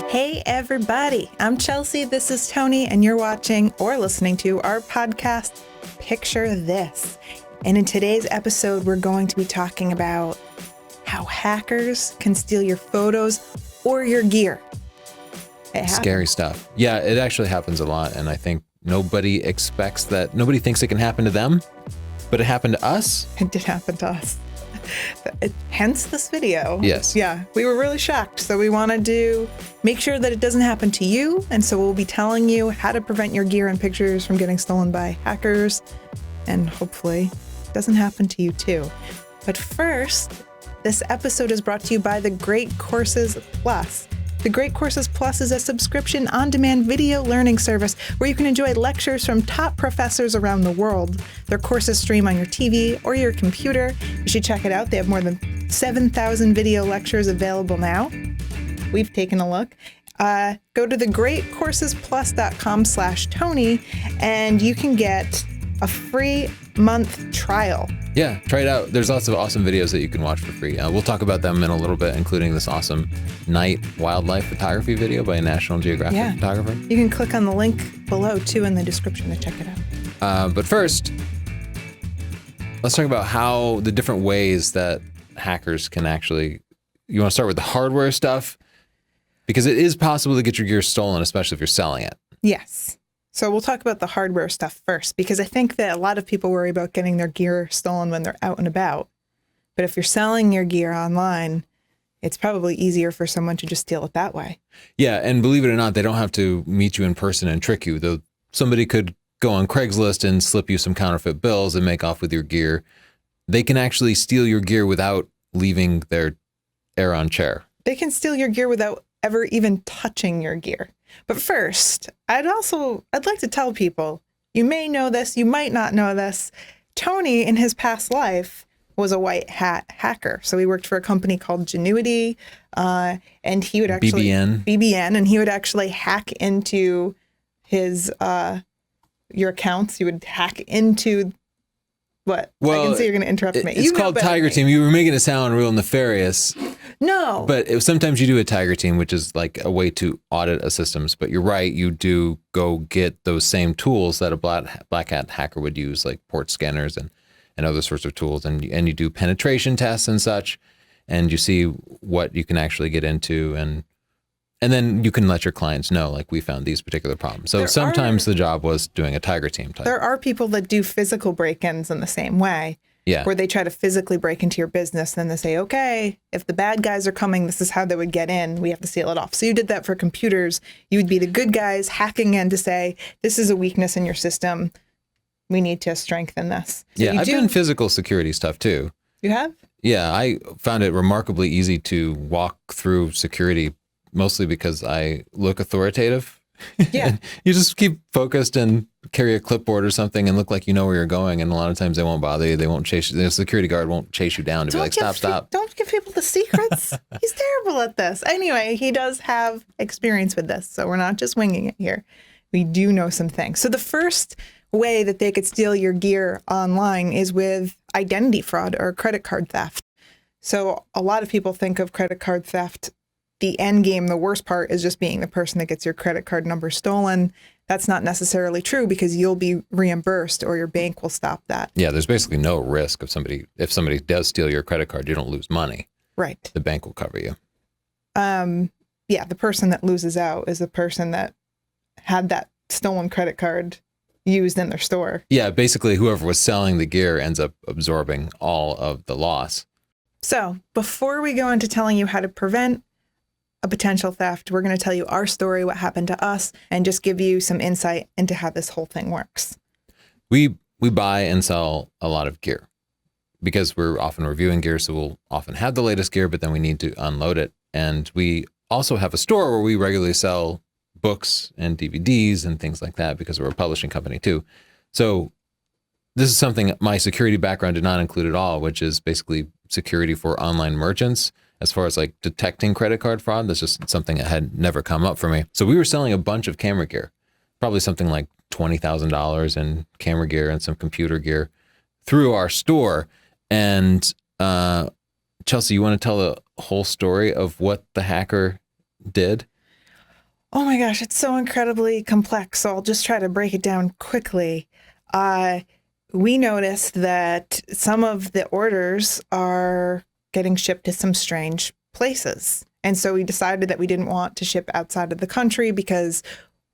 Hey everybody, I'm Chelsea, this is Tony, and you're watching or listening to our podcast, Picture This. And in today's episode, we're going to be talking about how hackers can steal your photos or your gear. Scary stuff. Yeah, it actually happens a lot, and I think nobody expects that. Nobody thinks it can happen to them, but it happened to us. It did happen to us. Hence this video. Yes. Yeah, we were really shocked. So we wanted to make sure that it doesn't happen to you. And so we'll be telling you how to prevent your gear and pictures from getting stolen by hackers. And hopefully it doesn't happen to you too. But first, this episode is brought to you by the Great Courses Plus. The Great Courses Plus is a subscription on-demand video learning service where you can enjoy lectures from top professors around the world. Their courses stream on your TV or your computer. You should check it out. They have more than 7,000 video lectures available now. We've taken a look. Go to thegreatcoursesplus.com/Tony and you can get a free month trial. Yeah, try it out. There's lots of awesome videos that you can watch for free. We'll talk about them in a little bit, including this awesome night wildlife photography video by a National Geographic photographer. You can click on the link below, too, in the description to check it out. But first, let's talk about how the different ways that hackers can actually... You want to start with the hardware stuff? Because it is possible to get your gear stolen, especially if you're selling it. Yes. So we'll talk about the hardware stuff first, because I think that a lot of people worry about getting their gear stolen when they're out and about. But if you're selling your gear online, it's probably easier for someone to just steal it that way. Yeah, and believe it or not, they don't have to meet you in person and trick you. Though somebody could go on Craigslist and slip you some counterfeit bills and make off with your gear. They can actually steal your gear without leaving their Aeron chair. They can steal your gear without ever even touching your gear. But first, I'd like to tell people, you may know this, you might not know this. Tony, in his past life, was a white hat hacker. So he worked for a company called Genuity, and he would actually... BBN, and he would actually hack into his, your accounts. He would hack into... What? Well, I can see you're going to interrupt me. It's called Tiger Team. You were making it sound real nefarious. No. But sometimes you do a Tiger Team, which is like a way to audit a systems. But you're right, you do go get those same tools that a black hat hacker would use, like port scanners and other sorts of tools. And you do penetration tests and such, and you see what you can actually get into. And then you can let your clients know, like, we found these particular problems. So sometimes the job was doing a Tiger Team type. There are people that do physical break-ins in the same way. Yeah. Where they try to physically break into your business. Then they say, okay, if the bad guys are coming, this is how they would get in. We have to seal it off. So you did that for computers. You would be the good guys hacking in to say, this is a weakness in your system. We need to strengthen this. So yeah, I've done physical security stuff too. You have? Yeah, I found it remarkably easy to walk through security, mostly because I look authoritative. Yeah. You just keep focused and carry a clipboard or something and look like you know where you're going. And a lot of times they won't bother you. They won't chase you. The security guard won't chase you down to be like, stop. Don't give people the secrets. He's terrible at this. Anyway, he does have experience with this. So we're not just winging it here. We do know some things. So the first way that they could steal your gear online is with identity fraud or credit card theft. So a lot of people think of credit card theft. The end game, the worst part, is just being the person that gets your credit card number stolen. That's not necessarily true because you'll be reimbursed or your bank will stop that. Yeah, there's basically no risk if somebody does steal your credit card, you don't lose money. Right. The bank will cover you. Yeah, the person that loses out is the person that had that stolen credit card used in their store. Yeah, basically whoever was selling the gear ends up absorbing all of the loss. So before we go into telling you how to prevent a potential theft, we're going to tell you our story, what happened to us, and just give you some insight into how this whole thing works. We buy and sell a lot of gear because we're often reviewing gear, so we'll often have the latest gear, but then we need to unload it. And we also have a store where we regularly sell books and DVDs and things like that because we're a publishing company too. So this is something my security background did not include at all, which is basically security for online merchants. As far as like detecting credit card fraud, that's just something that had never come up for me. So we were selling a bunch of camera gear, probably something like $20,000 in camera gear and some computer gear through our store. And Chelsea, you want to tell the whole story of what the hacker did? Oh my gosh, it's so incredibly complex. So I'll just try to break it down quickly. Uh, we noticed that some of the orders are getting shipped to some strange places. And so we decided that we didn't want to ship outside of the country because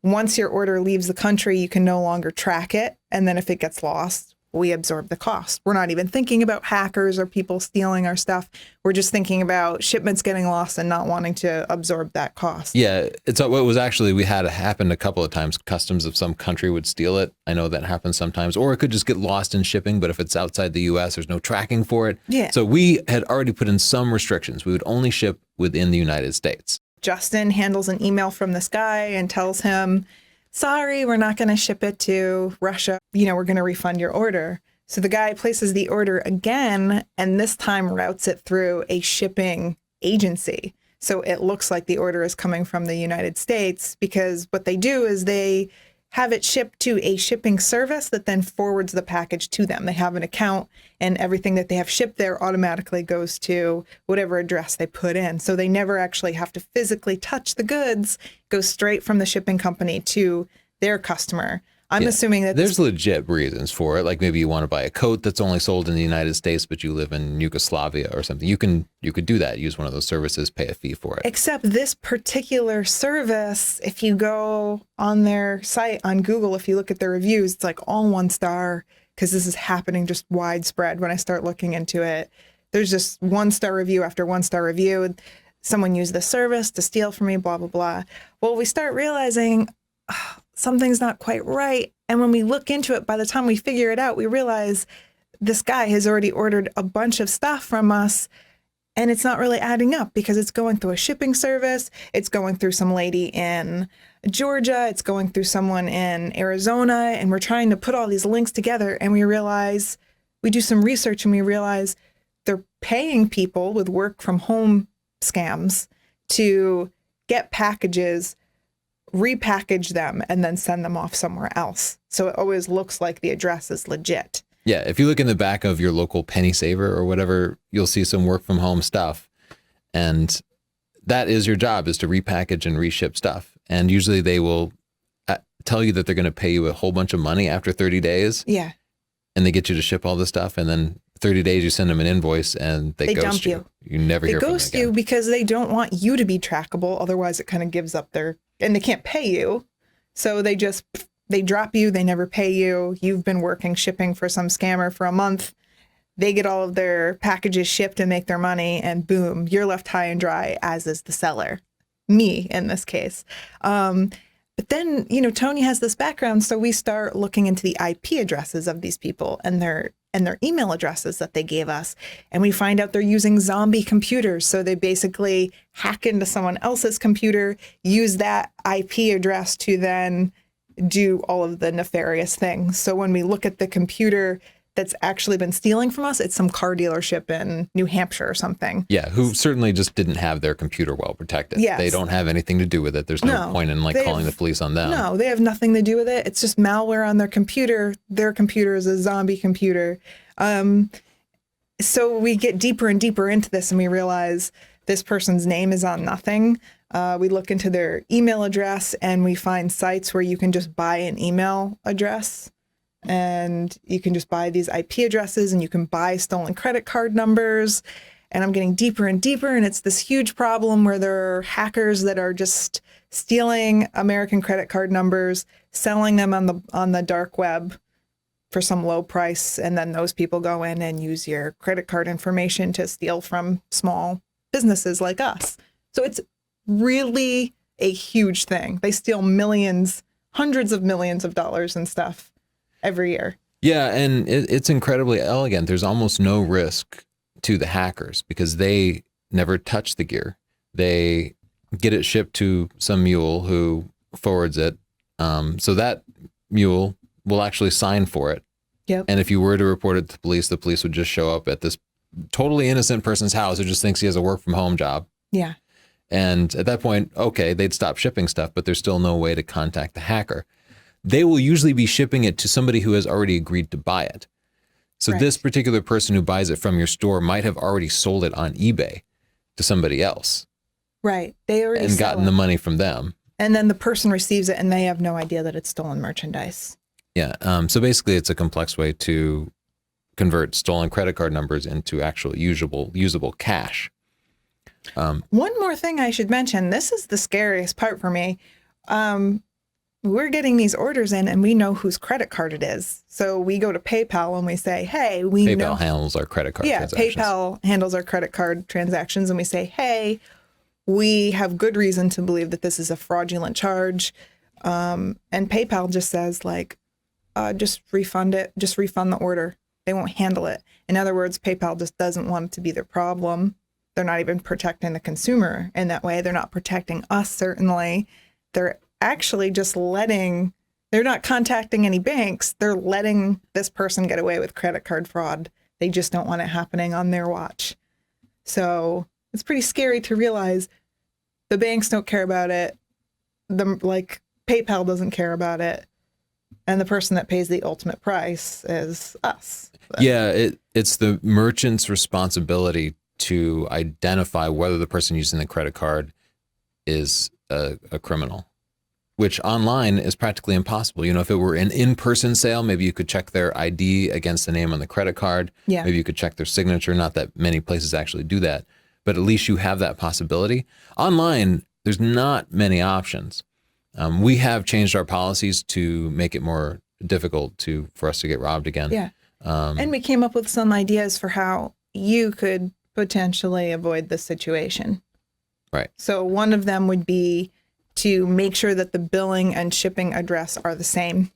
once your order leaves the country, you can no longer track it. And then if it gets lost, we absorb the cost. We're not even thinking about hackers or people stealing our stuff. We're just thinking about shipments getting lost and not wanting to absorb that cost. Yeah, it's what was actually, we had it happen a couple of times. Customs of some country would steal it. I know that happens sometimes, or it could just get lost in shipping. But if it's outside the US, there's no tracking for it. Yeah. So we had already put in some restrictions. We would only ship within the United States. Justin handles an email from this guy and tells him, sorry, we're not going to ship it to Russia. We're going to refund your order. So the guy places the order again, and this time routes it through a shipping agency. So it looks like the order is coming from the United States, because what they do is they have it shipped to a shipping service that then forwards the package to them. They have an account, and everything that they have shipped there automatically goes to whatever address they put in. So they never actually have to physically touch the goods. It goes straight from the shipping company to their customer. I'm assuming that there's legit reasons for it. Like maybe you want to buy a coat that's only sold in the United States, but you live in Yugoslavia or something. You could do that. Use one of those services, pay a fee for it. Except this particular service, if you go on their site on Google, if you look at their reviews, it's like all 1 star, because this is happening just widespread when I start looking into it. There's just 1-star review after 1-star review. Someone used the service to steal from me, blah, blah, blah. Well, we start realizing something's not quite right. And when we look into it, by the time we figure it out, we realize this guy has already ordered a bunch of stuff from us, and it's not really adding up because it's going through a shipping service. It's going through some lady in Georgia. It's going through someone in Arizona. And we're trying to put all these links together, and we realize, we do some research and we realize they're paying people with work from home scams to get packages, repackage them, and then send them off somewhere else. So it always looks like the address is legit. Yeah, if you look in the back of your local penny saver or whatever, you'll see some work from home stuff. And that is your job, is to repackage and reship stuff. And usually they will tell you that they're going to pay you a whole bunch of money after 30 days. Yeah. And they get you to ship all this stuff. And then 30 days, you send them an invoice and they ghost dump you. You never hear from them again. They ghost you because they don't want you to be trackable. Otherwise, it kind of gives up and they can't pay you. So they drop you. They never pay you. You've been working shipping for some scammer for a month. They get all of their packages shipped and make their money, and boom, you're left high and dry, as is the seller. Me, in this case. But then, Tony has this background, so we start looking into the IP addresses of these people and their email addresses that they gave us. And we find out they're using zombie computers. So they basically hack into someone else's computer, use that IP address to then do all of the nefarious things. So when we look at the computer that's actually been stealing from us, it's some car dealership in New Hampshire or something. Yeah, who certainly just didn't have their computer well protected. Yes. They don't have anything to do with it. There's no point in calling the police on them. No, they have nothing to do with it. It's just malware on their computer. Their computer is a zombie computer. So we get deeper and deeper into this, and we realize this person's name is on nothing. We look into their email address, and we find sites where you can just buy an email address. And you can just buy these IP addresses, and you can buy stolen credit card numbers. And I'm getting deeper and deeper, and it's this huge problem where there are hackers that are just stealing American credit card numbers, selling them on the dark web for some low price, and then those people go in and use your credit card information to steal from small businesses like us. So it's really a huge thing. They steal millions, hundreds of millions of dollars and stuff every year. Yeah, and it's incredibly elegant. There's almost no risk to the hackers because they never touch the gear. They get it shipped to some mule who forwards it. So that mule will actually sign for it. Yep. And if you were to report it to the police would just show up at this totally innocent person's house who just thinks he has a work from home job. Yeah. And at that point, okay, they'd stop shipping stuff, but there's still no way to contact the hacker. They will usually be shipping it to somebody who has already agreed to buy it. So Right. This particular person who buys it from your store might have already sold it on eBay to somebody else. Right. They already and sell gotten it. the money from them. And then the person receives it and they have no idea that it's stolen merchandise. Yeah. So basically, it's a complex way to convert stolen credit card numbers into actual usable cash. One more thing I should mention. This is the scariest part for me. We're getting these orders in and we know whose credit card it is. So we go to PayPal and we say, hey, we know. PayPal handles our credit card transactions. PayPal handles our credit card transactions. And we say, hey, we have good reason to believe that this is a fraudulent charge. And PayPal just says like, just refund it. Just refund the order. They won't handle it. In other words, PayPal just doesn't want it to be their problem. They're not even protecting the consumer in that way. They're not protecting us, certainly. They're actually just they're not contacting any banks. They're letting this person get away with credit card fraud. They just don't want it happening on their watch. So it's pretty scary to realize the banks don't care about it. PayPal doesn't care about it. And the person that pays the ultimate price is us. Yeah, it's the merchant's responsibility to identify whether the person using the credit card is a criminal, which online is practically impossible. If it were an in-person sale, maybe you could check their ID against the name on the credit card. Yeah. Maybe you could check their signature. Not that many places actually do that, but at least you have that possibility. Online, there's not many options. We have changed our policies to make it more difficult for us to get robbed again. Yeah. And we came up with some ideas for how you could potentially avoid this situation. Right. So one of them would be to make sure that the billing and shipping address are the same.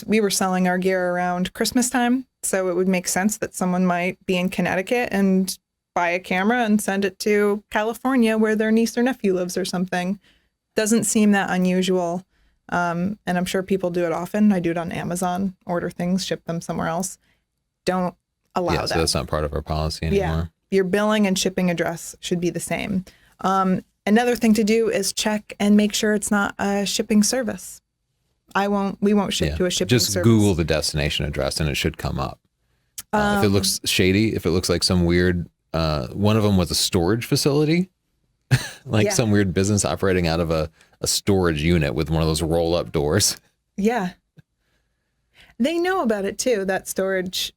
We were selling our gear around Christmas time, so it would make sense that someone might be in Connecticut and buy a camera and send it to California where their niece or nephew lives or something. Doesn't seem that unusual. And I'm sure people do it often. I do it on Amazon, order things, ship them somewhere else. Don't allow that. So that's not part of our policy anymore. Yeah. Your billing and shipping address should be the same. Another thing to do is check and make sure it's not a shipping service. We won't ship to a shipping service. Just Google the destination address and it should come up. If it looks shady, if it looks like some weird, one of them was a storage facility, some weird business operating out of a storage unit with one of those roll up doors. Yeah. They know about it too, that storage,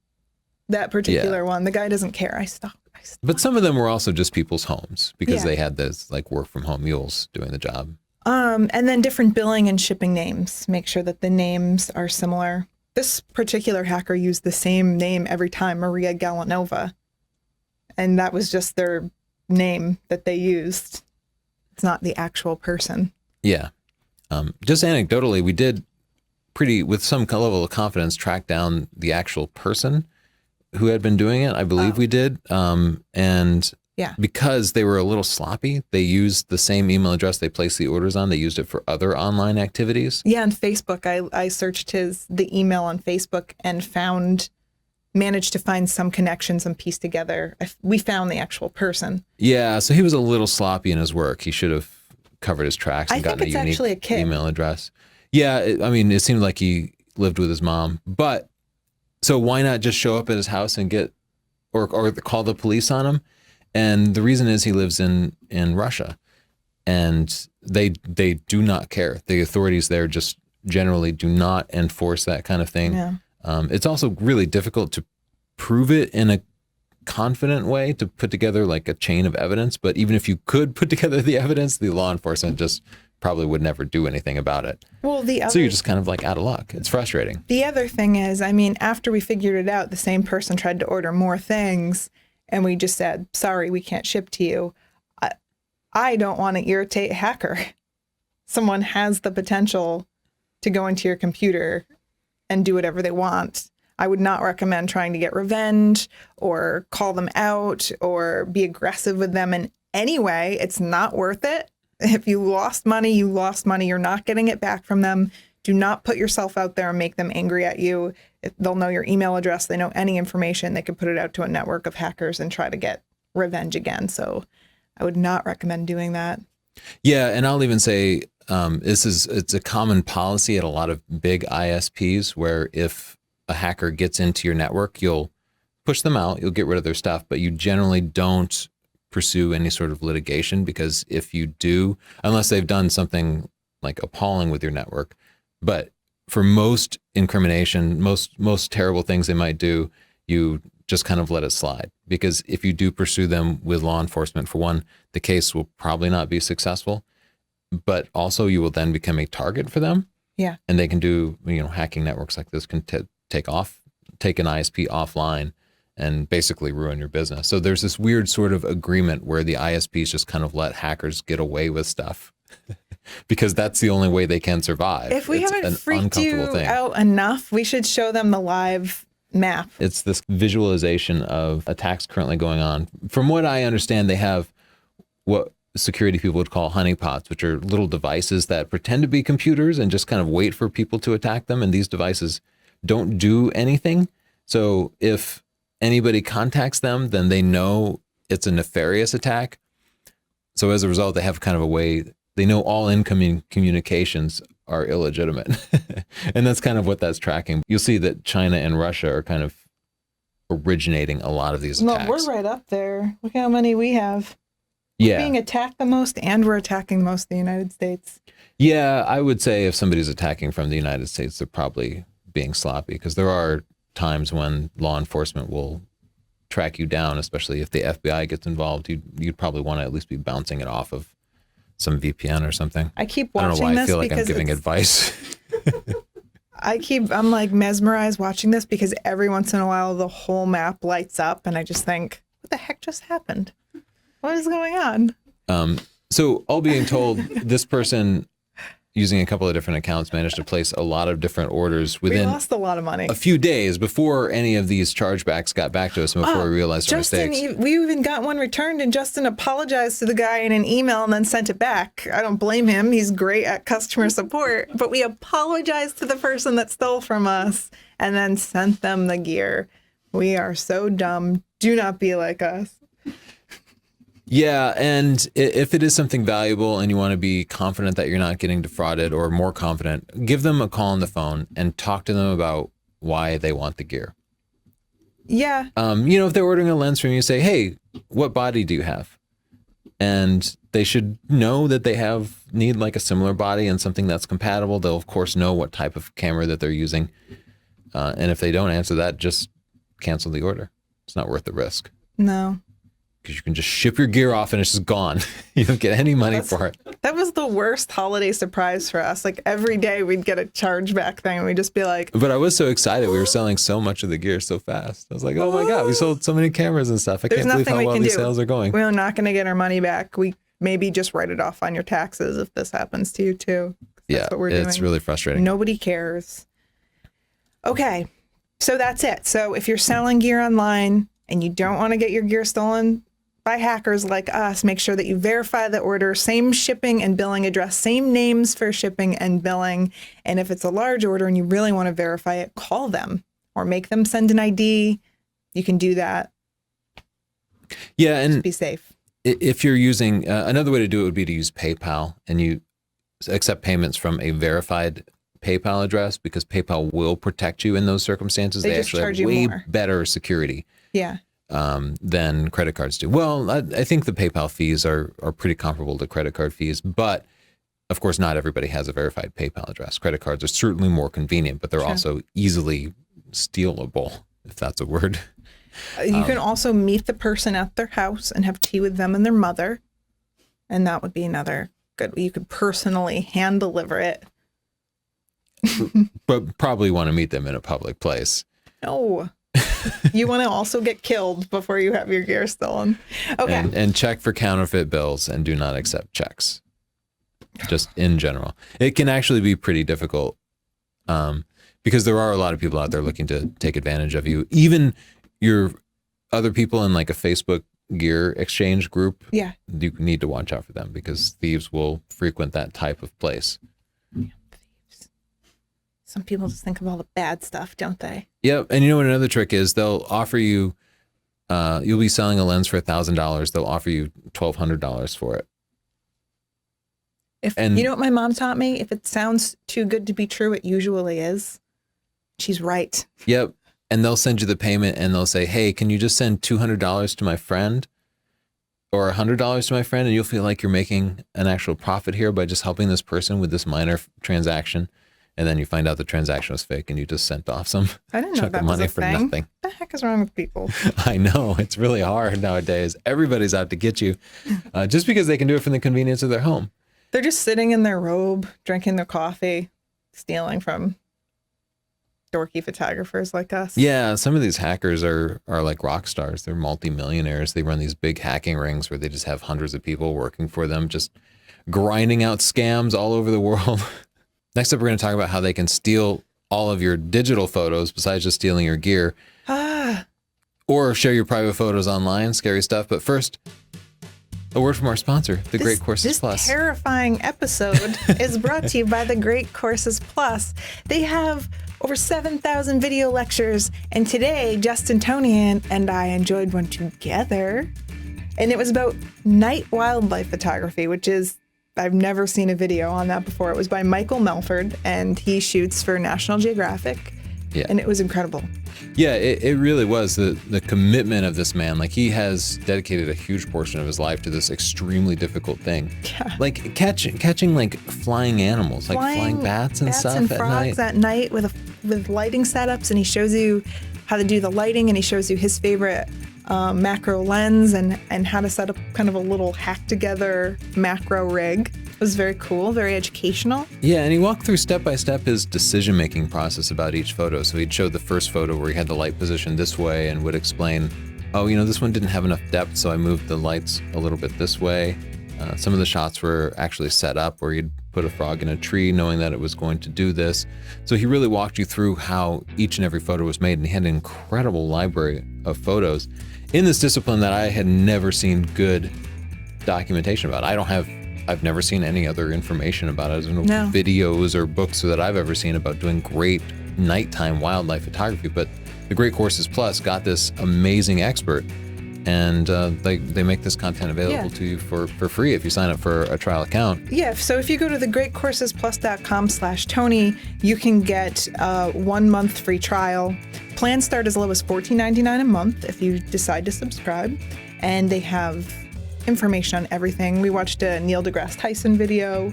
that particular one. The guy doesn't care. I stopped. But some of them were also just people's homes because they had those work from home mules doing the job. And then different billing and shipping names. Make sure that the names are similar. This particular hacker used the same name every time, Maria Galanova. And that was just their name that they used. It's not the actual person. Yeah. Just anecdotally, we did with some level of confidence, track down the actual person who had been doing it. I believe we did. And because they were a little sloppy, they used the same email address they placed the orders on. They used it for other online activities. Yeah, on Facebook, I searched the email on Facebook and managed to find some connections and piece together. We found the actual person. Yeah, so he was a little sloppy in his work. He should have covered his tracks and gotten a unique email address. Yeah, it seemed like he lived with his mom. But so why not just show up at his house and or call the police on him? And the reason is he lives in Russia, and they do not care. The authorities there just generally do not enforce that kind of thing. Yeah. It's also really difficult to prove it in a confident way, to put together a chain of evidence. But even if you could put together the evidence, the law enforcement just probably would never do anything about it. Well, so you're just kind of out of luck. It's frustrating. The other thing is, after we figured it out, the same person tried to order more things, and we just said, sorry, we can't ship to you. I don't want to irritate a hacker. Someone has the potential to go into your computer and do whatever they want. I would not recommend trying to get revenge or call them out or be aggressive with them in any way. It's not worth it. If you lost money, you lost money. You're not getting it back from them. Do not put yourself out there and make them angry at you. They'll know your email address. They know any information. They could put it out to a network of hackers and try to get revenge again. So I would not recommend doing that. Yeah, and I'll even say it's a common policy at a lot of big ISPs where if a hacker gets into your network, you'll push them out, you'll get rid of their stuff, but you generally don't pursue any sort of litigation, because if you do, unless they've done something like appalling with your network. But for most incrimination, most terrible things they might do, you just kind of let it slide. Because if you do pursue them with law enforcement, for one, the case will probably not be successful, but also you will then become a target for them. Yeah. And they can do, hacking networks like this can take an ISP offline and basically ruin your business. So there's this weird sort of agreement where the ISPs just kind of let hackers get away with stuff because that's the only way they can survive. If we haven't freaked you out enough, we should show them the live map. It's this visualization of attacks currently going on. From what I understand, they have what security people would call honeypots, which are little devices that pretend to be computers and just kind of wait for people to attack them. And these devices don't do anything. So if anybody contacts them, then they know it's a nefarious attack. So as a result, they have kind of a way, they know all incoming communications are illegitimate. And that's kind of what that's tracking. You'll see that China and Russia are kind of originating a lot of these attacks. Well, we're right up there. Look how many we have. Yeah. We're being attacked the most, and we're attacking most of the United States. Yeah, I would say if somebody's attacking from the United States, they're probably being sloppy, because there are times when law enforcement will track you down, especially if the FBI gets involved. You'd probably want to at least be bouncing it off of some VPN or something. I keep watching this. I don't know why I feel like I'm giving advice. I'm like mesmerized watching this, because every once in a while the whole map lights up and I just think, what the heck just happened? What is going on? So all being told, this person, using a couple of different accounts, managed to place a lot of different orders within we lost a lot of money. A few days before any of these chargebacks got back to us and before we realized our mistakes. We even got one returned, and Justin apologized to the guy in an email and then sent it back. I don't blame him. He's great at customer support, but we apologized to the person that stole from us and then sent them the gear. We are so dumb. Do not be like us. Yeah, and if it is something valuable and you want to be confident that you're not getting defrauded, or more confident, give them a call on the phone and talk to them about why they want the gear. Yeah. If they're ordering a lens from you, say, hey, what body do you have? And they should know that they need like a similar body and something that's compatible. They'll of course know what type of camera that they're using. And if they don't answer that, just cancel the order. It's not worth the risk. No. Because you can just ship your gear off and it's just gone. You don't get any money for it. That was the worst holiday surprise for us. Like every day we'd get a chargeback thing and we'd just be like. But I was so excited. We were selling so much of the gear so fast. I was like, oh my God, we sold so many cameras and stuff. I can't believe how well these sales are going. We're not going to get our money back. We maybe just write it off on your taxes if this happens to you too. That's what we're doing. It's really frustrating. Nobody cares. Okay, so that's it. So if you're selling gear online and you don't want to get your gear stolen by hackers like us, make sure that you verify the order, same shipping and billing address, same names for shipping and billing. And if it's a large order and you really want to verify it, call them or make them send an ID. You can do that. Yeah, and just be safe. If you're using, another way to do it would be to use PayPal, and you accept payments from a verified PayPal address, because PayPal will protect you in those circumstances. They actually have way better security. Yeah. Than credit cards do. Well, I think the PayPal fees are pretty comparable to credit card fees, but of course not everybody has a verified PayPal address. Credit cards are certainly more convenient, but they're also easily stealable, if that's a word. You can also meet the person at their house and have tea with them and their mother, and that would be another good. You could personally hand deliver it. But probably want to meet them in a public place. No. You want to also get killed before you have your gear stolen. Okay. And check for counterfeit bills and do not accept checks. Just in general. It can actually be pretty difficult because there are a lot of people out there looking to take advantage of you. Even your other people in like a Facebook gear exchange group. Yeah. You need to watch out for them, because thieves will frequent that type of place. Some people just think of all the bad stuff, don't they? Yep. And you know what another trick is? They'll offer you, you'll be selling a lens for $1,000. They'll offer you $1,200 for it. You know what my mom taught me? If it sounds too good to be true, it usually is. She's right. Yep. And they'll send you the payment and they'll say, hey, can you just send $200 to my friend? or $100 to my friend, and you'll feel like you're making an actual profit here by just helping this person with this minor transaction. And then you find out the transaction was fake and you just sent off some I didn't know chunk that of was money a for thing. nothing. What the heck is wrong with people? I know. It's really hard nowadays. Everybody's out to get you just because they can do it from the convenience of their home. They're just sitting in their robe, drinking their coffee, stealing from dorky photographers like us. Yeah, some of these hackers are like rock stars. They're multimillionaires. They run these big hacking rings where they just have hundreds of people working for them, just grinding out scams all over the world. Next up, we're going to talk about how they can steal all of your digital photos besides just stealing your gear. Or share your private photos online. Scary stuff. But first, a word from our sponsor, The Great Courses Plus. This terrifying episode is brought to you by The Great Courses Plus. They have over 7,000 video lectures, and today Justin, Tony, and I enjoyed one together, and it was about night wildlife photography, which is, I've never seen a video on that before. It was by Michael Melford, and he shoots for National Geographic, and it was incredible. Yeah, it really was the commitment of this man. Like, he has dedicated a huge portion of his life to this extremely difficult thing. Yeah. Like catching like flying animals, like flying bats and stuff and at frogs night. at night with lighting setups, and he shows you how to do the lighting, and he shows you his favorite macro lens and how to set up kind of a little hack together macro rig. It was very cool, very educational. Yeah, and he walked through step by step his decision-making process about each photo. So he'd show the first photo where he had the light positioned this way and would explain, oh, this one didn't have enough depth, so I moved the lights a little bit this way. Some of the shots were actually set up where you'd put a frog in a tree knowing that it was going to do this. So he really walked you through how each and every photo was made, and he had an incredible library of photos in this discipline that I had never seen good documentation about. I've never seen any other information about it. There's no videos or books that I've ever seen about doing great nighttime wildlife photography, but the Great Courses Plus got this amazing expert, and they make this content available to you for free if you sign up for a trial account. Yeah, so if you go to thegreatcoursesplus.com/Tony, you can get a 1 month free trial. Plans start as low as $14.99 a month if you decide to subscribe, and they have information on everything. We watched a Neil deGrasse Tyson video.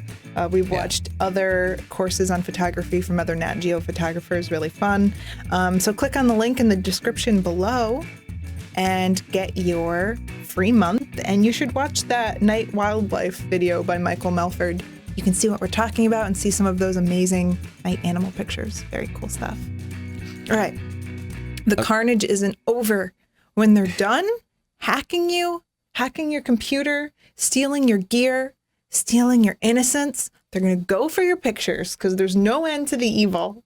We've watched other courses on photography from other Nat Geo photographers, really fun. So click on the link in the description below and get your free month. And you should watch that night wildlife video by Michael Melford. You can see what we're talking about and see some of those amazing night animal pictures. Very cool stuff. All right. The carnage isn't over. When they're done hacking you, hacking your computer, stealing your gear, stealing your innocence, they're going to go for your pictures because there's no end to the evil.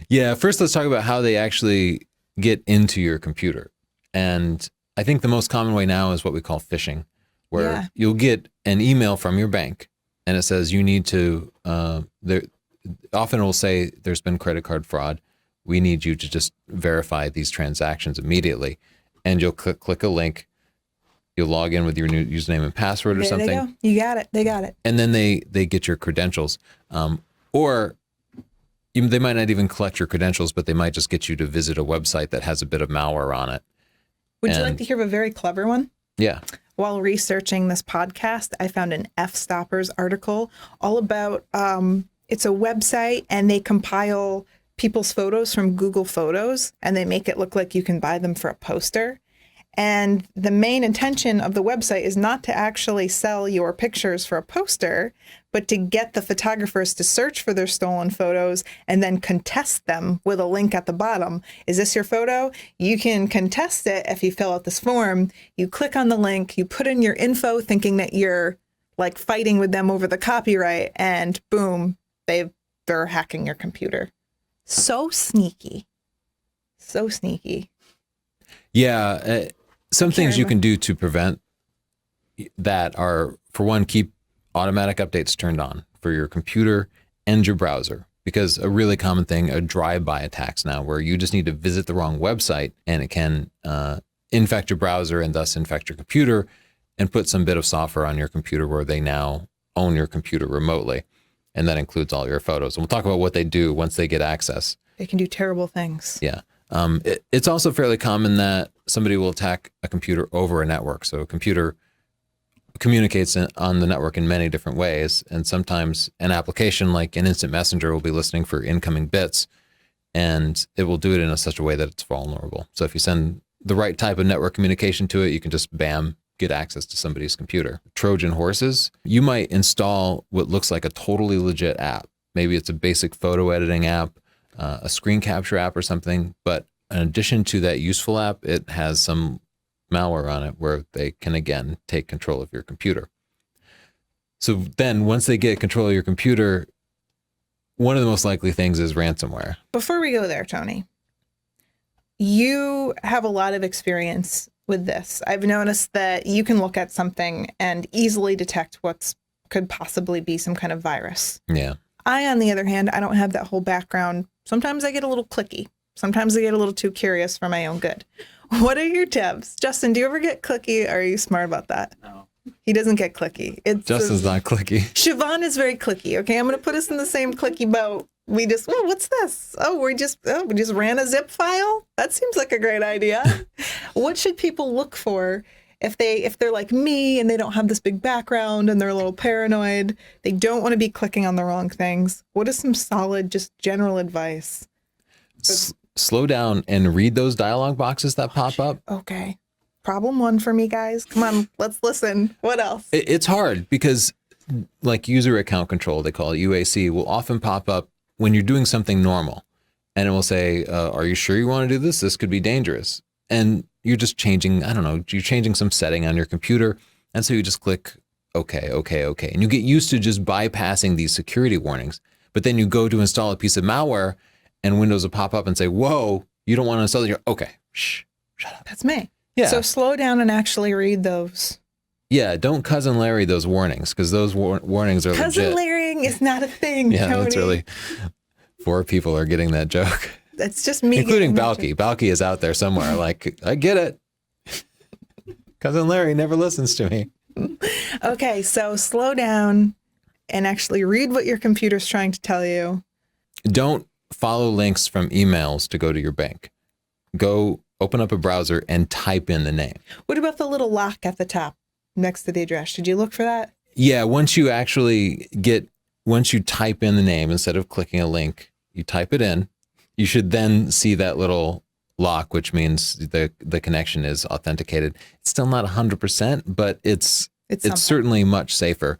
Yeah, first let's talk about how they actually get into your computer. And I think the most common way now is what we call phishing, where you'll get an email from your bank and it says you need to, often it will say there's been credit card fraud. We need you to just verify these transactions immediately. And you'll click a link. You'll log in with your new username and password or something. There they go. You got it. They got it. And then they get your credentials. Or even, they might not even collect your credentials, but they might just get you to visit a website that has a bit of malware on it. Would you like to hear of a very clever one? Yeah. While researching this podcast, I found an F-Stoppers article all about, it's a website and they compile people's photos from Google Photos and they make it look like you can buy them for a poster. And the main intention of the website is not to actually sell your pictures for a poster, but to get the photographers to search for their stolen photos and then contest them with a link at the bottom. Is this your photo? You can contest it if you fill out this form. You click on the link, you put in your info thinking that you're like fighting with them over the copyright, and boom, they're hacking your computer. So sneaky. So sneaky. Yeah. Some things you can do to prevent that are, for one, keep automatic updates turned on for your computer and your browser. Because a really common thing are drive-by attacks now, where you just need to visit the wrong website and it can infect your browser and thus infect your computer and put some bit of software on your computer where they now own your computer remotely. And that includes all your photos. And we'll talk about what they do once they get access. They can do terrible things. Yeah. It's also fairly common that somebody will attack a computer over a network. So a computer communicates on the network in many different ways. And sometimes an application like an instant messenger will be listening for incoming bits, and it will do it in such a way that it's vulnerable. So if you send the right type of network communication to it, you can just bam, get access to somebody's computer. Trojan horses, you might install what looks like a totally legit app. Maybe it's a basic photo editing app, a screen capture app or something. But in addition to that useful app, it has some malware on it where they can, again, take control of your computer. So then once they get control of your computer, one of the most likely things is ransomware. Before we go there, Tony, you have a lot of experience with this. I've noticed that you can look at something and easily detect what's could possibly be some kind of virus. Yeah. I, on the other hand, I don't have that whole background. Sometimes I get a little clicky. Sometimes I get a little too curious for my own good. What are your tips? Justin, do you ever get clicky? Are you smart about that? No. He doesn't get clicky. Justin's not clicky. Siobhan is very clicky. Okay, I'm going to put us in the same clicky boat. We just, oh, what's this? We just ran a zip file? That seems like a great idea. What should people look for if they're like me and they don't have this big background and they're a little paranoid? They don't want to be clicking on the wrong things. What is some solid, just general advice? Slow down and read those dialog boxes that pop up. Okay. Problem one for me, guys. Come on, let's listen. What else? It's hard because like user account control, they call it UAC, will often pop up when you're doing something normal. And it will say, are you sure you want to do this? This could be dangerous. And you're just changing, I don't know, you're changing some setting on your computer. And so you just click, okay. And you get used to just bypassing these security warnings. But then you go to install a piece of malware and Windows will pop up and say, whoa, you don't want to install it. You're, okay, shut up. That's me. Yeah. So slow down and actually read those. Yeah, don't Cousin Larry those warnings, because those warnings are Cousin legit. Larrying is not a thing, Yeah, Tony. that's really, 4 people are getting that joke. That's just me. Including Balky. Balky is out there somewhere like, I get it. Cousin Larry never listens to me. Okay, so slow down and actually read what your computer's trying to tell you. Don't follow links from emails to go to your bank. Go open up a browser and type in the name. What about the little lock at the top next to the address? Did you look for that? Yeah, once you type in the name, instead of clicking a link, you type it in, you should then see that little lock, which means the connection is authenticated. It's still not 100%, but it's certainly much safer.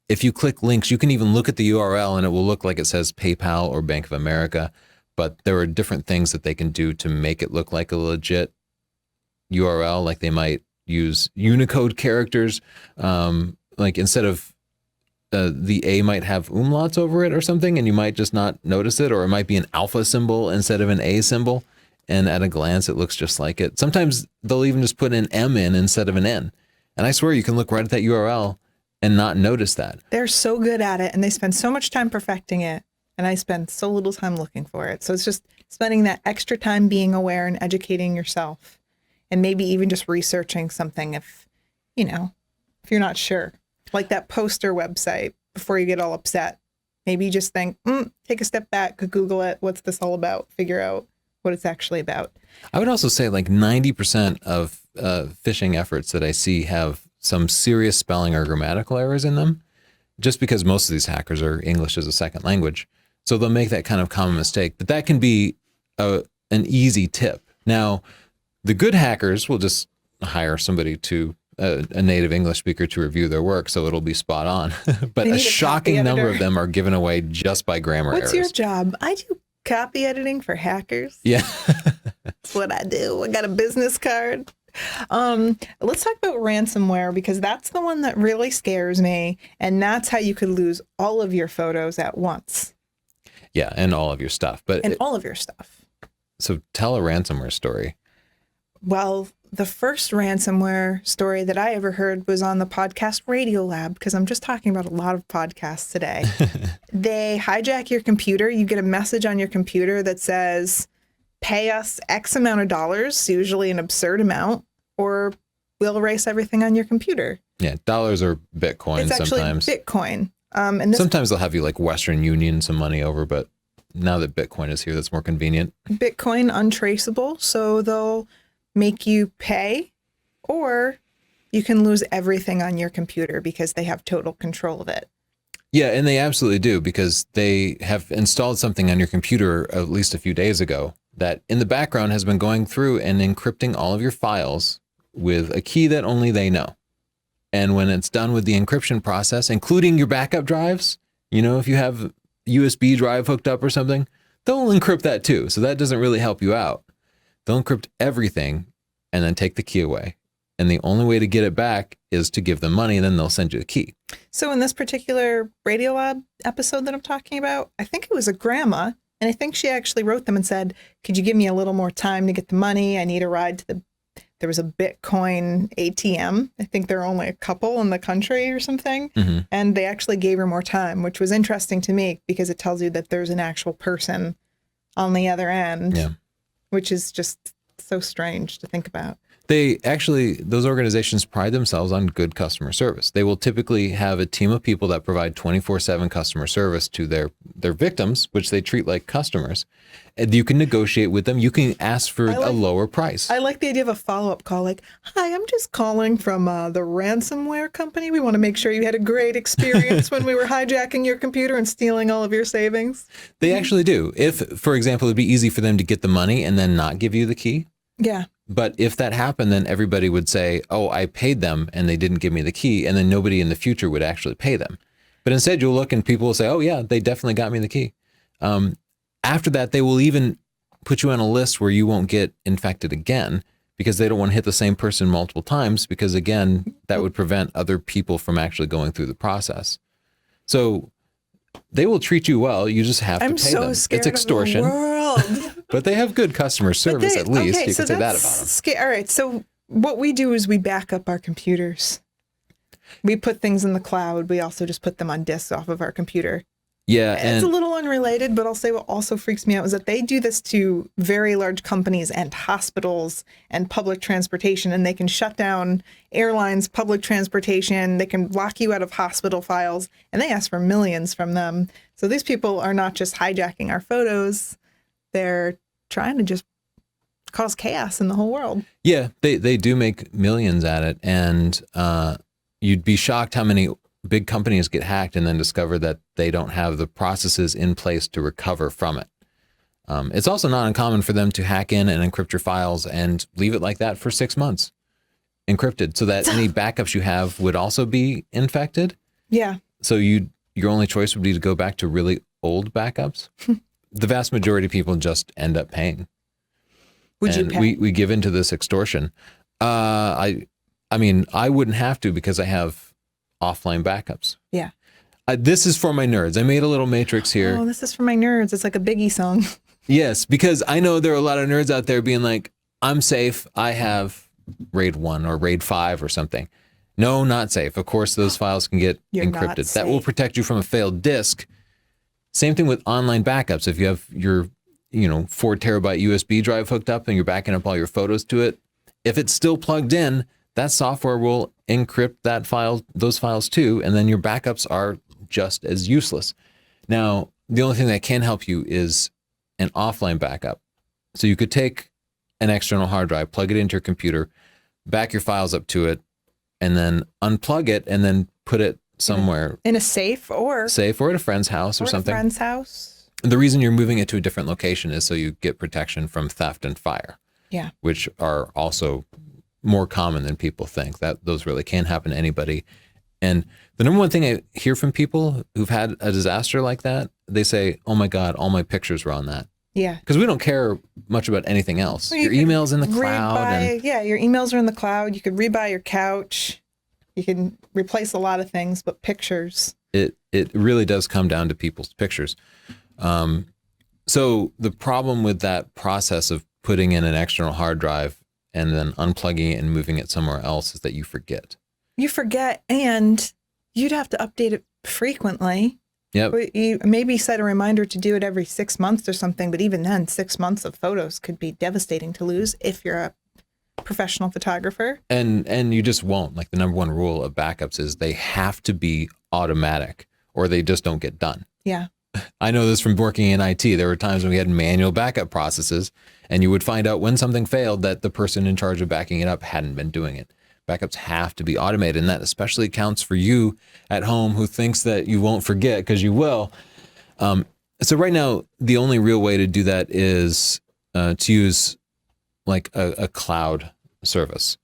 If you click links, you can even look at the URL and it will look like it says PayPal or Bank of America, but there are different things that they can do to make it look like a legit URL. Like they might use Unicode characters, like instead of the A might have umlauts over it or something, and you might just not notice it, or it might be an alpha symbol instead of an A symbol. And at a glance, it looks just like it. Sometimes they'll even just put an M in instead of an N. And I swear you can look right at that URL and not notice that. They're so good at it and they spend so much time perfecting it. And I spend so little time looking for it. So it's just spending that extra time being aware and educating yourself. And maybe even just researching something if you're not sure. Like that poster website, before you get all upset. Maybe you just think, take a step back, Google it. What's this all about? Figure out what it's actually about. I would also say like 90% of phishing efforts that I see have some serious spelling or grammatical errors in them, just because most of these hackers are English as a second language. So they'll make that kind of common mistake. But that can be an easy tip. Now, the good hackers will just hire somebody a native English speaker to review their work, so it'll be spot on. But a shocking number of them are given away just by grammar errors. What's your job? I do copy editing for hackers. Yeah. That's what I do. I got a business card. Let's talk about ransomware, because that's the one that really scares me. And that's how you could lose all of your photos at once. Yeah, and all of your stuff. All of your stuff. So tell a ransomware story. Well, the first ransomware story that I ever heard was on the podcast Radio Lab, because I'm just talking about a lot of podcasts today. They hijack your computer. You get a message on your computer that says, pay us X amount of dollars, usually an absurd amount, or we'll erase everything on your computer. Yeah, dollars or Bitcoin it's sometimes. It's actually Bitcoin. Sometimes they'll have you like Western Union some money over, but now that Bitcoin is here, that's more convenient. Bitcoin untraceable, so they'll make you pay, or You can lose everything on your computer because they have total control of it. Yeah, and they absolutely do, because they have installed something on your computer at least a few days ago that in the background has been going through and encrypting all of your files with a key that only they know. And when it's done with the encryption process, including your backup drives, if you have USB drive hooked up or something, they'll encrypt that too. So that doesn't really help you out. They'll encrypt everything and then take the key away. And the only way to get it back is to give them money, and then they'll send you a key. So in this particular Radiolab episode that I'm talking about, I think it was a grandma, and I think she actually wrote them and said, could you give me a little more time to get the money? I need a ride to there was a Bitcoin ATM. I think there are only a couple in the country or something. Mm-hmm. And they actually gave her more time, which was interesting to me because it tells you that there's an actual person on the other end, which is just so strange to think about. Those organizations pride themselves on good customer service. They will typically have a team of people that provide 24/7 customer service to their victims, which they treat like customers. And you can negotiate with them. You can ask for a lower price. I like the idea of a follow-up call, like, hi, I'm just calling from the ransomware company. We want to make sure you had a great experience when we were hijacking your computer and stealing all of your savings. They actually do. If, for example, it'd be easy for them to get the money and then not give you the key. Yeah. But if that happened, then everybody would say, oh, I paid them and they didn't give me the key. And then nobody in the future would actually pay them. But instead, you'll look and people will say, oh, yeah, they definitely got me the key. After that, they will even put you on a list where you won't get infected again because they don't want to hit the same person multiple times because, again, that would prevent other people from actually going through the process. So they will treat you well. You just have to pay them. I'm so scared it's extortion. of the world. But they have good customer service, at least. You can say that about them. All right. So what we do is we back up our computers. We put things in the cloud. We also just put them on disks off of our computer. Yeah. It's a little unrelated, but I'll say what also freaks me out is that they do this to very large companies and hospitals and public transportation, and they can shut down airlines, public transportation. They can lock you out of hospital files, and they ask for millions from them. So these people are not just hijacking our photos. They're trying to just cause chaos in the whole world. Yeah, they do make millions at it. And you'd be shocked how many big companies get hacked and then discover that they don't have the processes in place to recover from it. It's also not uncommon for them to hack in and encrypt your files and leave it like that for 6 months encrypted so that any backups you have would also be infected. Yeah. So your only choice would be to go back to really old backups. The vast majority of people just end up paying. Would you pay? We give into this extortion. I mean, I wouldn't have to because I have offline backups. Yeah. This is for my nerds. I made a little matrix here. Oh, this is for my nerds. It's like a Biggie song. Yes, because I know there are a lot of nerds out there being like, I'm safe. I have RAID 1 or RAID 5 or something. No, not safe. Of course, those files can get encrypted. That will protect you from a failed disk. Same thing with online backups. If you have your 4 terabyte USB drive hooked up and you're backing up all your photos to it, if it's still plugged in, that software will encrypt those files too, and then your backups are just as useless. Now, the only thing that can help you is an offline backup. So you could take an external hard drive, plug it into your computer, back your files up to it, and then unplug it, and then put it somewhere in a safe or at a friend's house or something. A friend's house. The reason you're moving it to a different location is so you get protection from theft and fire. Yeah. Which are also more common than people think. That those really can happen to anybody. And the number one thing I hear from people who've had a disaster like that, they say, "Oh my God, all my pictures were on that." Yeah. Because we don't care much about anything else. Well, your email's in the cloud. Your emails are in the cloud. You could rebuy your couch. You can replace a lot of things, but pictures. It really does come down to people's pictures. So the problem with that process of putting in an external hard drive and then unplugging it and moving it somewhere else is that you forget. You forget, and you'd have to update it frequently. Yep. You maybe set a reminder to do it every 6 months or something, but even then, 6 months of photos could be devastating to lose if you're a professional photographer. And you just won't. Like, the number one rule of backups is they have to be automatic or they just don't get done. Yeah. I know this from working in IT. There were times when we had manual backup processes and you would find out when something failed that the person in charge of backing it up hadn't been doing it. Backups have to be automated, and that especially counts for you at home who thinks that you won't forget, because you will. So right now, the only real way to do that is to use like a cloud service.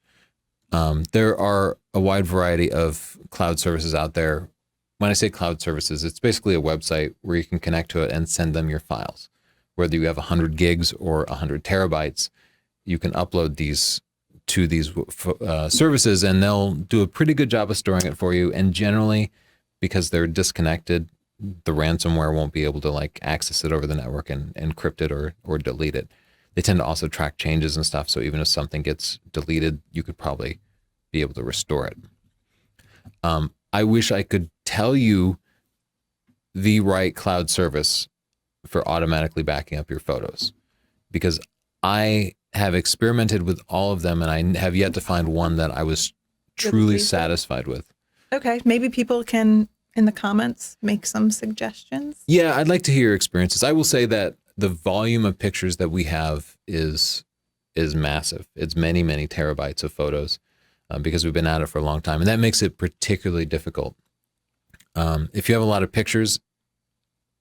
There are a wide variety of cloud services out there. When I say cloud services, it's basically a website where you can connect to it and send them your files. Whether you have 100 gigs or 100 terabytes, you can upload these to these services, and they'll do a pretty good job of storing it for you. And generally, because they're disconnected, the ransomware won't be able to like access it over the network and encrypt it or delete it. They tend to also track changes and stuff. So even if something gets deleted, you could probably be able to restore it. I wish I could tell you the right cloud service for automatically backing up your photos, because I have experimented with all of them and I have yet to find one that I was truly satisfied with. Okay, maybe people can, in the comments, make some suggestions. Yeah, I'd like to hear your experiences. I will say that the volume of pictures that we have is massive. It's many, many terabytes of photos because we've been at it for a long time. And that makes it particularly difficult. If you have a lot of pictures,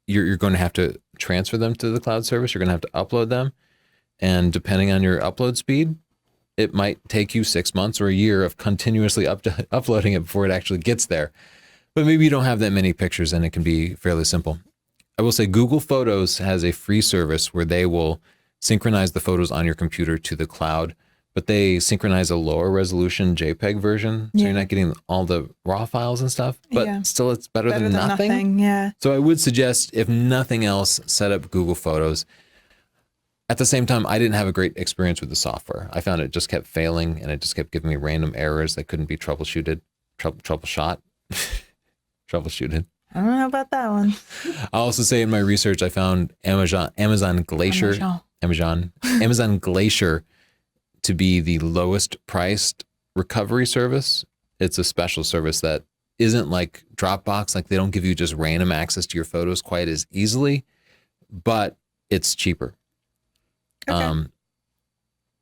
you're going to have to transfer them to the cloud service. You're going to have to upload them. And depending on your upload speed, it might take you 6 months or a year of continuously uploading it before it actually gets there. But maybe you don't have that many pictures and it can be fairly simple. I will say Google Photos has a free service where they will synchronize the photos on your computer to the cloud, but they synchronize a lower resolution JPEG version. So you're not getting all the raw files and stuff, but still it's better than nothing. Yeah. So I would suggest, if nothing else, set up Google Photos. At the same time, I didn't have a great experience with the software. I found it just kept failing and it just kept giving me random errors that couldn't be troubleshooted. Troubleshooted. I don't know about that one. I'll also say in my research, I found Amazon Glacier to be the lowest priced recovery service. It's a special service that isn't like Dropbox. Like they don't give you just random access to your photos quite as easily, but it's cheaper. Okay.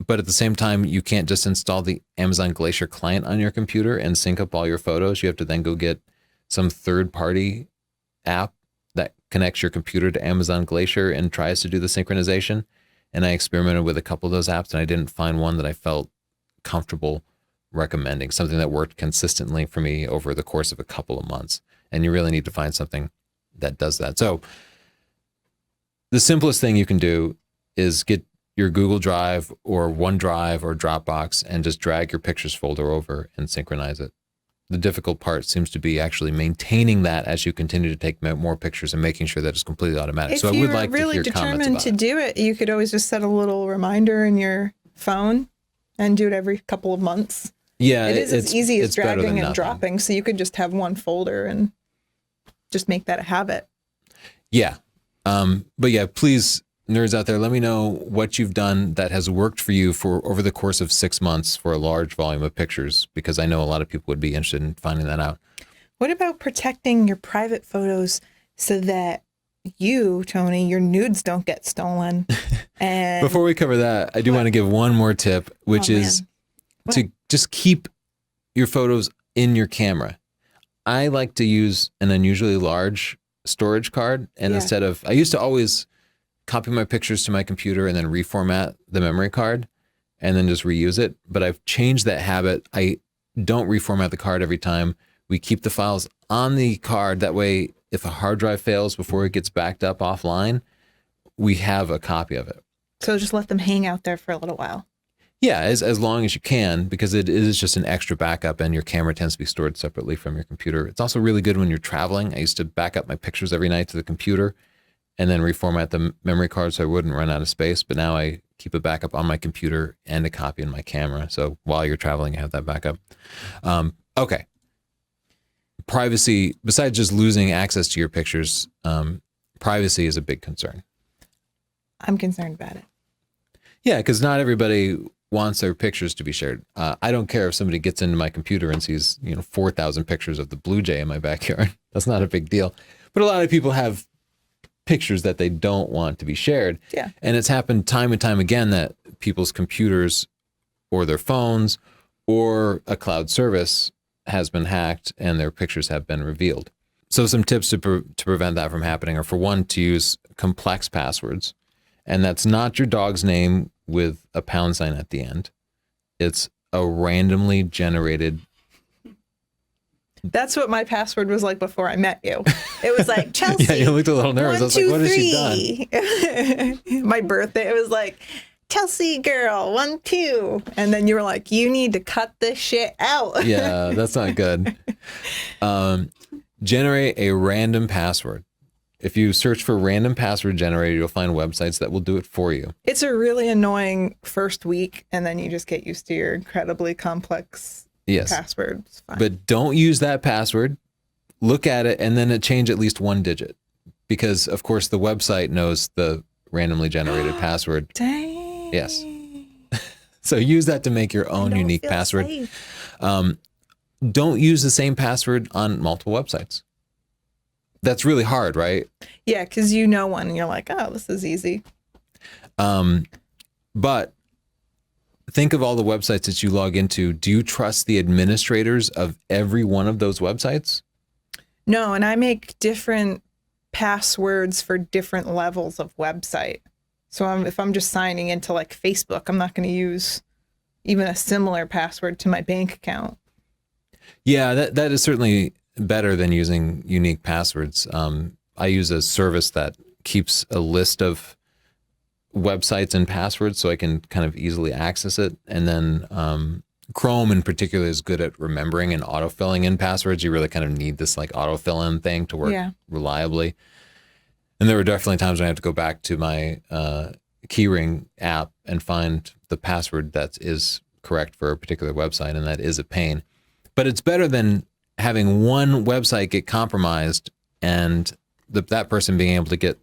But at the same time, you can't just install the Amazon Glacier client on your computer and sync up all your photos. You have to then go get some third-party app that connects your computer to Amazon Glacier and tries to do the synchronization. And I experimented with a couple of those apps, and I didn't find one that I felt comfortable recommending, something that worked consistently for me over the course of a couple of months. And you really need to find something that does that. So the simplest thing you can do is get your Google Drive or OneDrive or Dropbox and just drag your pictures folder over and synchronize it. The difficult part seems to be actually maintaining that as you continue to take more pictures and making sure that it's completely automatic. So I would like to hear comments about it. If you're really determined to do it, you could always just set a little reminder in your phone and do it every couple of months. Yeah, it is as easy as dragging and dropping. So you could just have one folder and just make that a habit. Yeah. But yeah, please, nerds out there, let me know what you've done that has worked for you for over the course of 6 months for a large volume of pictures, because I know a lot of people would be interested in finding that out. What about protecting your private photos so that you, Tony, your nudes don't get stolen? And before we cover that, I do want to give one more tip, which is to just keep your photos in your camera. I like to use an unusually large storage card, and instead of, I used to always copy my pictures to my computer and then reformat the memory card and then just reuse it. But I've changed that habit. I don't reformat the card every time. We keep the files on the card. That way, if a hard drive fails before it gets backed up offline, we have a copy of it. So just let them hang out there for a little while. Yeah, as long as you can, because it is just an extra backup and your camera tends to be stored separately from your computer. It's also really good when you're traveling. I used to back up my pictures every night to the computer and then reformat the memory card so I wouldn't run out of space. But now I keep a backup on my computer and a copy in my camera. So while you're traveling, you have that backup. Okay. Privacy, besides just losing access to your pictures, privacy is a big concern. I'm concerned about it. Yeah, because not everybody wants their pictures to be shared. I don't care if somebody gets into my computer and sees, 4,000 pictures of the blue jay in my backyard. That's not a big deal. But a lot of people have pictures that they don't want to be shared. Yeah. And it's happened time and time again that people's computers or their phones or a cloud service has been hacked and their pictures have been revealed. So some tips to prevent that from happening are, for one, to use complex passwords. And that's not your dog's name with a pound sign at the end. It's a randomly generated. That's what my password was like before I met you. It was like, Chelsea. Yeah, you looked a little nervous. I was like, what has she done? My birthday, it was like, Chelsea girl, 1, 2. And then you were like, you need to cut this shit out. Yeah, that's not good. Generate a random password. If you search for random password generator, you'll find websites that will do it for you. It's a really annoying first week, and then you just get used to your incredibly complex password. It's fine. But don't use that password. Look at it, and then change at least one digit. Because, of course, the website knows the randomly generated password. Dang. Yes. So use that to make your own unique password. Don't use the same password on multiple websites. That's really hard, right? Yeah, because you know one and you're like, oh, this is easy. But think of all the websites that you log into. Do you trust the administrators of every one of those websites? No, and I make different passwords for different levels of website. So if I'm just signing into like Facebook, I'm not going to use even a similar password to my bank account. Yeah, that is certainly better than using unique passwords. I use a service that keeps a list of websites and passwords so I can kind of easily access it. And then Chrome in particular is good at remembering and autofilling in passwords. You really kind of need this like autofill in thing to work reliably. And there were definitely times when I had to go back to my Keyring app and find the password that is correct for a particular website, and that is a pain. But it's better than having one website get compromised and that person being able to get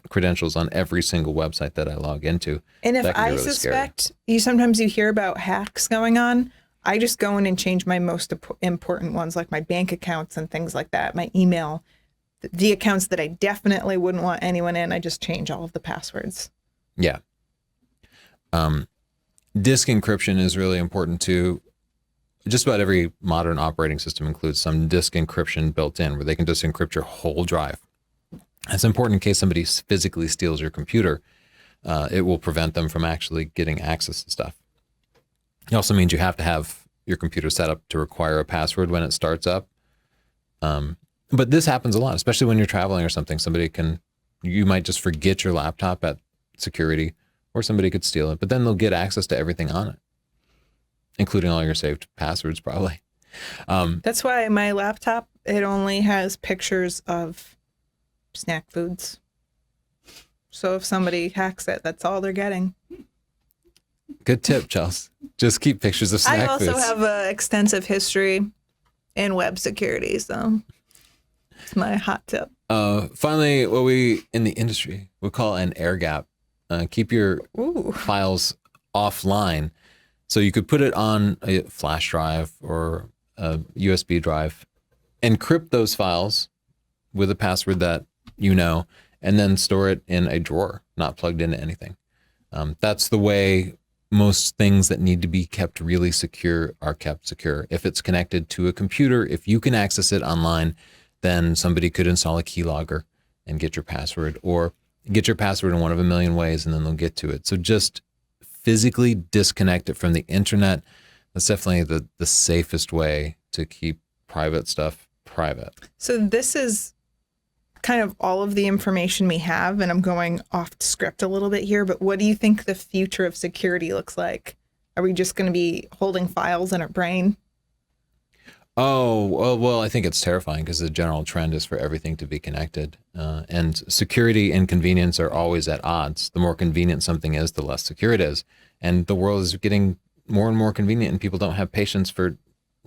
credentials on every single website that I log into. And if I really suspect, sometimes you hear about hacks going on, I just go in and change my most important ones, like my bank accounts and things like that, my email. The accounts that I definitely wouldn't want anyone in, I just change all of the passwords. Yeah. Disk encryption is really important too. Just about every modern operating system includes some disk encryption built in where they can just encrypt your whole drive. That's important in case somebody physically steals your computer. It will prevent them from actually getting access to stuff. It also means you have to have your computer set up to require a password when it starts up. But this happens a lot, especially when you're traveling or something. You might just forget your laptop at security, or somebody could steal it, but then they'll get access to everything on it, including all your saved passwords, probably. That's why my laptop, it only has pictures of snack foods. So if somebody hacks it, that's all they're getting. Good tip, Chelsea. Just keep pictures of snack foods. I also have an extensive history in web security, so it's my hot tip. Finally, what we in the industry would call an air gap. Keep your files offline. So you could put it on a flash drive or a USB drive, encrypt those files with a password that you know, and then store it in a drawer, not plugged into anything. That's the way most things that need to be kept really secure are kept secure. If it's connected to a computer, if you can access it online, then somebody could install a keylogger and get your password, or get your password in one of a million ways, and then they'll get to it. So just physically disconnect it from the internet. That's definitely the safest way to keep private stuff private. So this is kind of all of the information we have, and I'm going off script a little bit here, but what do you think the future of security looks like? Are we just going to be holding files in our brain? Oh, well, I think it's terrifying because the general trend is for everything to be connected. And security and convenience are always at odds. The more convenient something is, the less secure it is. And the world is getting more and more convenient, and people don't have patience for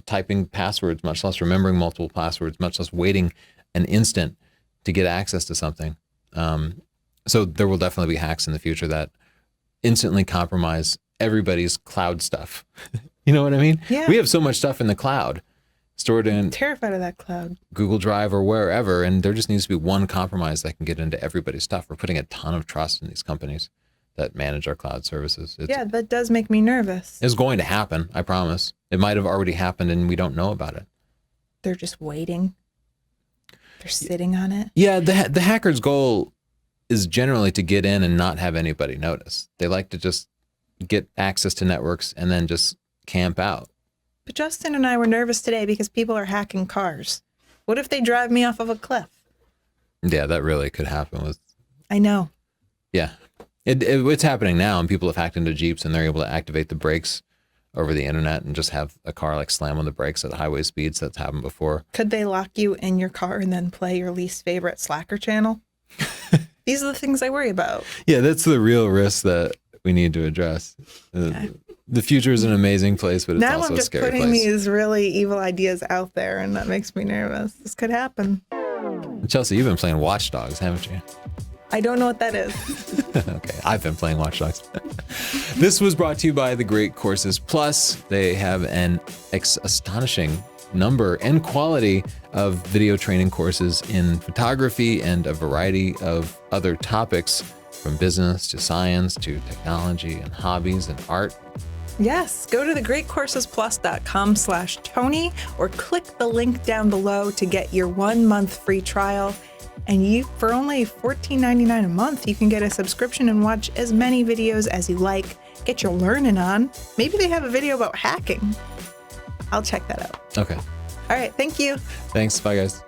typing passwords, much less remembering multiple passwords, much less waiting an instant to get access to something. So there will definitely be hacks in the future that instantly compromise everybody's cloud stuff. You know what I mean? Yeah. We have so much stuff in the cloud stored in terrified of that cloud, Google Drive or wherever, and there just needs to be one compromise that can get into everybody's stuff. We're putting a ton of trust in these companies that manage our cloud services. Yeah, that does make me nervous. It's going to happen, I promise. It might have already happened and we don't know about it. They're just waiting. They're sitting on it. Yeah, the hacker's goal is generally to get in and not have anybody notice. They like to just get access to networks and then just camp out. But Justin and I were nervous today because people are hacking cars. What if they drive me off of a cliff? Yeah, that really could happen with... I know. Yeah. It's happening now, and people have hacked into Jeeps and they're able to activate the brakes over the internet and just have a car like slam on the brakes at highway speeds. That's happened before. Could they lock you in your car and then play your least favorite Slacker channel? These are the things I worry about. Yeah, that's the real risk that we need to address. Okay. The future is an amazing place, but it's now also I'm a just scary putting place. these really evil ideas out there, and that makes me nervous. This could happen. Chelsea, you've been playing Watch Dogs, haven't you? I don't know what that is. Okay, I've been playing Watch Dogs. This was brought to you by the Great Courses Plus. They have an astonishing number and quality of video training courses in photography and a variety of other topics, from business to science to technology and hobbies and art. Yes, go to thegreatcoursesplus.com/Tony or click the link down below to get your 1 month free trial. And for only $14.99 a month, you can get a subscription and watch as many videos as you like. Get your learning on. Maybe they have a video about hacking. I'll check that out. Okay. All right, thank you. Thanks. Bye, guys.